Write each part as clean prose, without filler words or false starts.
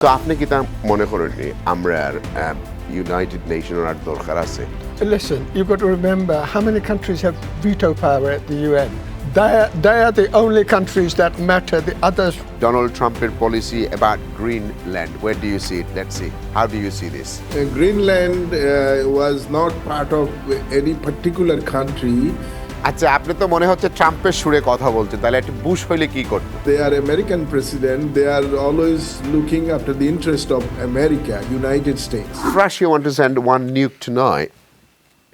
তো আপনি কি তা মনে করেননি আমরা ইউনাইটেড নেশনের আর দরকার আছে? Listen, you've got to remember how many countries have veto power at the UN. They are the only countries that matter. The others. Donald Trump's policy about Greenland, where do you see it? Let's see. How do you see this? Greenland was not part of any particular country. আচ্ছা, আপনি তো মনে হচ্ছে ট্রাম্পের সুরে কথা বলছেন, তাহলে একটা বুশ হইলে কি করতে? They are American president. They are always looking after the interest of America, United States. Russia want to send one nuke tonight.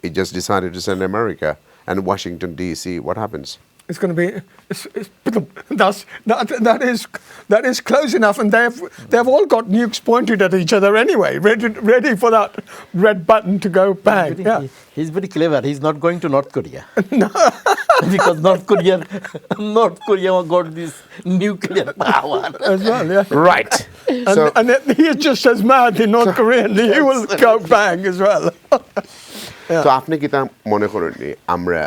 He just decided to send America and Washington D.C. What happens? It's going to be. That is close enough, and they've all got nukes pointed at each other anyway, ready for that red button to go bang. Yeah. He's very clever. He's not going to North Korea. No. Because North Korea got this nuclear power. As well, yeah. Right. And he is just as mad, the North Korean. He will go bang as well. তো আপনি কি তা মনে করেননি আমরা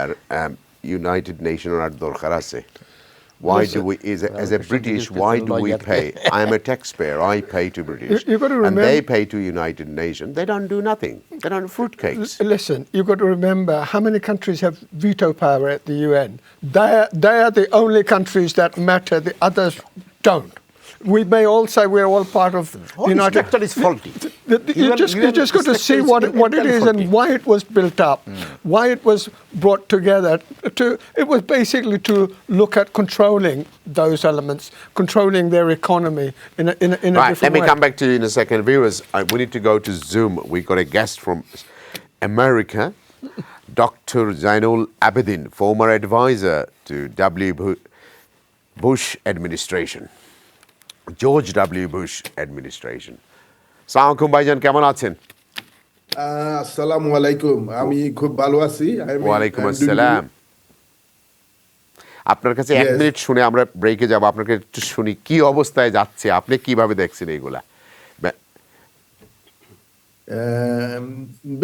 United নেশনের আর দরকার আছে? Why do we, as a British, why do we pay? I am a taxpayer. I pay to British, You've got to and remember, they pay to United Nations. They don't do nothing. They don't fruitcakes. Listen, you've got to remember how many countries have veto power at the UN. They are the only countries that matter. The others don't. We may all say we're all part of the United. Structure is faulty. You just got to see what it is and why it was built up, why it was brought together. It was basically to look at controlling those elements, controlling their economy in a Right, different let me way. come back to you in a second. Viewers, we need to go to Zoom. We got a guest from America, Dr. Zainul Abidin, former advisor to Bush administration. George W. Bush administration. Assalamu alaikum ভাইজান, কেমন আছেন? আসসালামু আলাইকুম, আমি খুব ভালো আছি। ওয়ালাইকুম আসসালাম। আপনার কাছে এক মিনিট শুনে আমরা ব্রেকে যাব, আপনাকে একটু শুনি কি অবস্থায় যাচ্ছে, আপনি কিভাবে দেখছেন এইগুলা?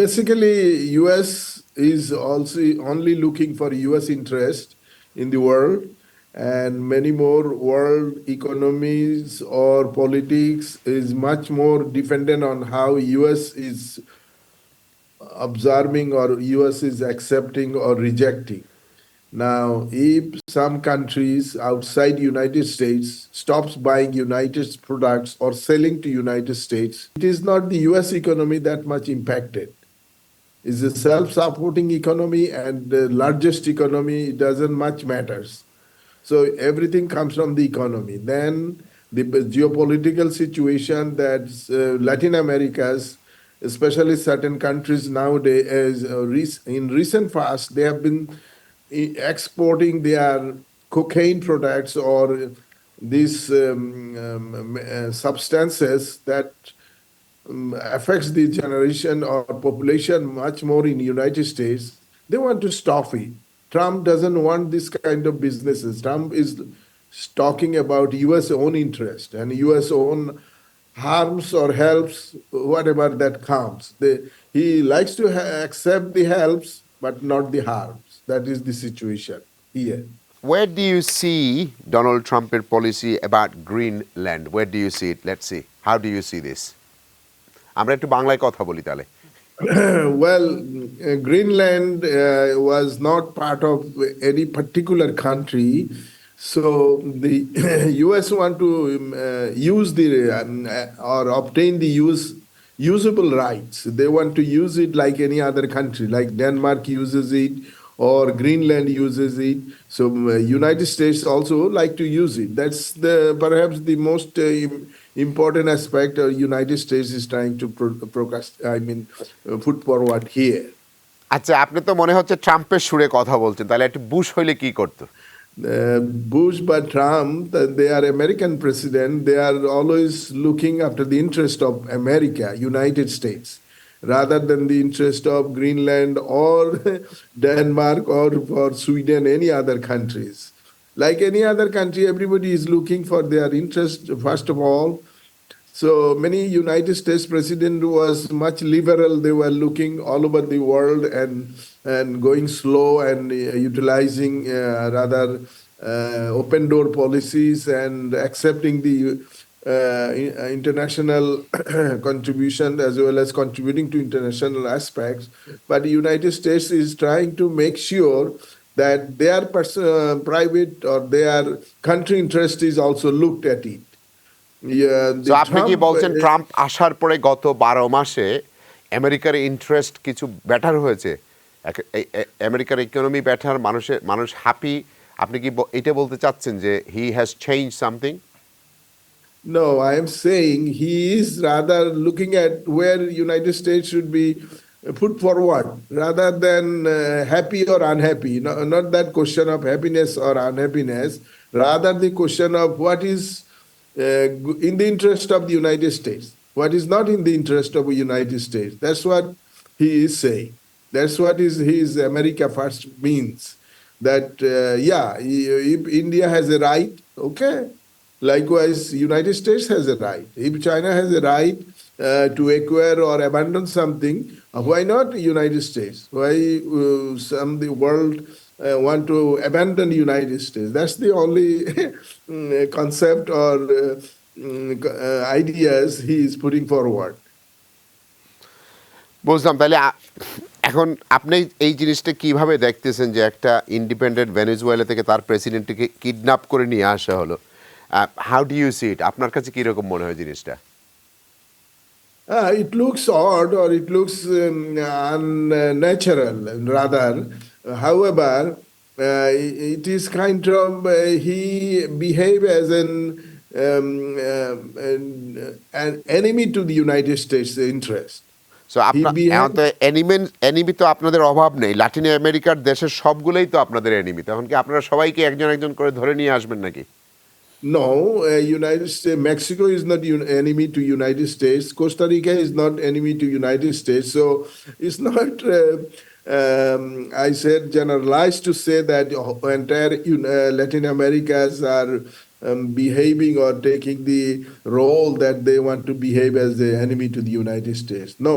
Basically, US is also only looking for US interest in the world, and many more world economies or politics is much more dependent on how US is observing or US is accepting or rejecting. Now, if some countries outside United States stops buying United products or selling to United States, it is not the US economy that much impacted. It's a self-supporting economy, and the largest economy, it doesn't much matters. So everything comes from the economy. Then the geopolitical situation that Latin America's, especially certain countries nowadays, in recent past, they have been exporting their cocaine products or these substances that affects the generation or population much more in the United States. They want to stop it. Trump doesn't want this kind of businesses. Trump is talking about U.S. own interest and U.S. own harms or helps, whatever that comes. He likes to accept the helps, but not the harms. That is the situation here. Where do you see Donald Trump's policy about Greenland? Where do you see it? Let's see. How do you see this? আমরা একটু বাংলায় কথা বলি তাহলে। Well, Greenland was not part of any particular country, so the U.S. want to use the or obtain the usable rights. They want to use it like any other country, like Denmark uses it or Greenland uses it. So United States also like to use it. That's perhaps the most important aspect United States is trying to put forward here. আচ্ছা, আপনি তো মনে হচ্ছে ট্রাম্পের সুরে কথা বলছেন, তাহলে একটা বুশ হইলে কি করতো? Bush but Trump, they are American president. They are always looking after the interest of America, United States, rather than the interest of Greenland or Denmark or for Sweden, any other countries. Like any other country, everybody is looking for their interest, first of all. So many United States president was much liberal. They were looking all over the world and going slow and utilizing rather open door policies and accepting the international contribution as well as contributing to international aspects. But the United States is trying to make sure that their private or their country interest is also looked at it. Yeah, So আপনি কি বলছেন Trump আসার পরে গত 12 মাসে আমেরিকার interest কিছু better হয়েছে, আমেরিকার ইকোনমি বেটার, মানুষ হ্যাপি, আপনি কি এটা বলতে চাচ্ছেন যে he has change something? No, I am saying he is rather looking at where United States should be put forward rather than happy or unhappy. Not that question of happiness or unhappiness, rather the question of what is in the interest of the United States, what is not in the interest of the United States. That's what he is saying. That's what his America First means. That, if India has a right, okay. Likewise, United States has a right. If China has a right to acquire or abandon something, why not United States? Why the world want to abandon United States? That's the only concept or ideas he is putting forward. বুঝলাম। তাহলে এখন আপনি এই জিনিসটা কিভাবে দেখতেছেন যে একটা ইন্ডিপেন্ডেন্ট ভেনেজুয়েলা থেকে তার প্রেসিডেন্টকে কিডন্যাপ করে নিয়ে আসা হলো? হাউ ডু ইউ সি ইট? আপনার কাছে কীরকম মনে হয় জিনিসটা? It looks odd or it looks unnatural rather. However, it is kind of he behave as an enemy to the United States interest. So আপনার এনিমি তো আপনাদের অভাব নেই, লাতিন আমেরিকার দেশের সবগুলোই তো আপনাদের এনিমি। তখন কি আপনারা সবাইকে একজন একজন করে ধরে নিয়ে আসবেন নাকি? No, United States, Mexico is not enemy to United States. Costa Rica is not enemy to United States. So it's not, I said, generalized to say that entire Latin Americas are behaving or taking the role that they want to behave as the enemy to the United States. No,